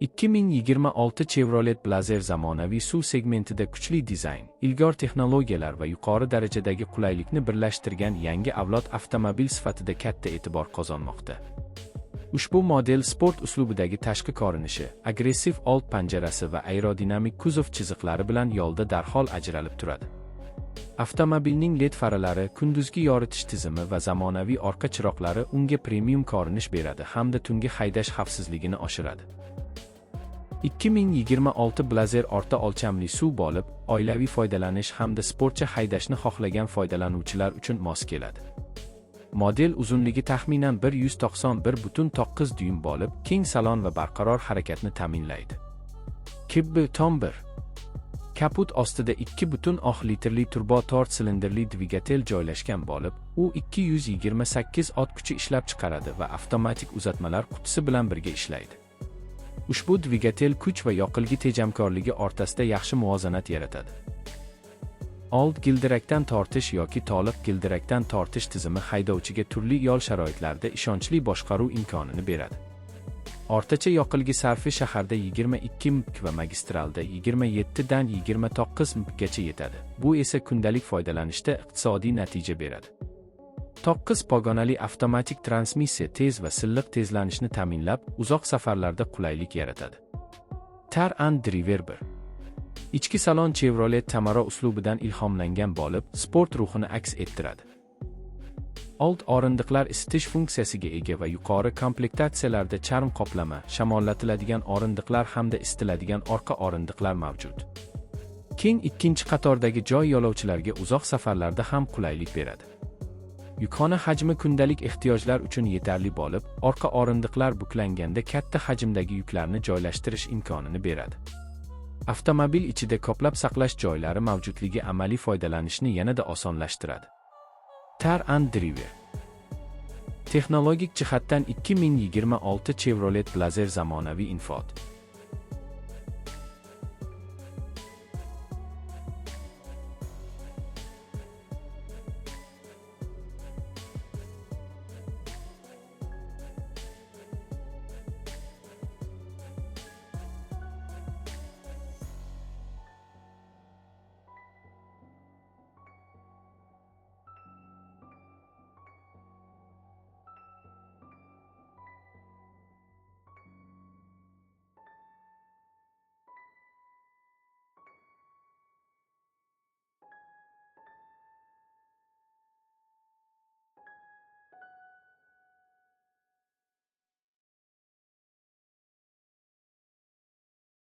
2026 Chevrolet Blazer zamonaviy SUV segmentida kuchli dizayn, ilg'or texnologiyalar va yuqori darajadagi qulaylikni birlashtirgan yangi avlod avtomobil sifatida katta e'tibor qozonmoqda. Ushbu model sport uslubidagi tashqi ko'rinishi, agressiv old panjarasi va aerodinamik kuzov chiziqlari bilan yo'lda darhol ajralib turadi. Avtomobilning LED faralari, kunduzgi yoritish tizimi va zamonaviy orqa chiroqlari unga premium ko'rinish beradi hamda tungi haydash xavfsizligini oshiradi. 2026 Blazer o'rta o'lchamli SUV bo'lib, oilaviy foydalanish hamda sportcha haydashni xohlagan foydalanuvchilar uchun mos keladi. Model uzunligi taxminan 191,9 dyuym bo'lib, keng salon va barqaror harakatni ta'minlaydi. Kaput ostida 2,6 litrli turbo 4 silindrli dvigatel joylashgan bo'lib, u 228 ot kuchi ishlab chiqaradi va avtomatik uzatmalar qutisi bilan birga ishlaydi. Ushbu dvigatel kuch va yoqilg'i tejamkorligi o'rtasida yaxshi muvozanat yaratadi. Old gildirakdan tortish yoki toliq gildirakdan tortish tizimi haydovchiga turli yo'l sharoitlarida ishonchli boshqaruv imkonini beradi. O'rtacha yoqilg'i sarfi shaharda 22 mg va magistralda 27 dan 29 mg gacha yetadi. Bu esa kundalik foydalanishda iqtisodiy natija beradi. 9 pogonali avtomatik transmissiya tez va silliq tezlanishni ta'minlab, uzoq safarlarda qulaylik yaratadi. Driver 1. Ichki salon Chevrolet Camaro uslubidan ilhomlangan bo'lib, sport ruhini aks ettiradi. Old o'rindiqlar isitish funksiyasiga ega va yuqori komplektatsiyalarda charm qoplama, shamollatiladigan o'rindiqlar hamda isitiladigan orqa o'rindiqlar mavjud. Keng ikkinchi qatordagi joy yo'lovchilarga uzoq safarlarda ham qulaylik beradi. Yukxona hajmi kundalik ehtiyojlar uchun yetarli bo'lib, orqa o'rindiqlar buklanganda katta hajmdagi yuklarni joylashtirish imkonini beradi. Avtomobil ichida ko'plab saqlash joylari mavjudligi amaliy foydalanishni yanada osonlashtiradi. Driver. Texnologik jihatdan 2026 Chevrolet Blazer zamonaviy Infot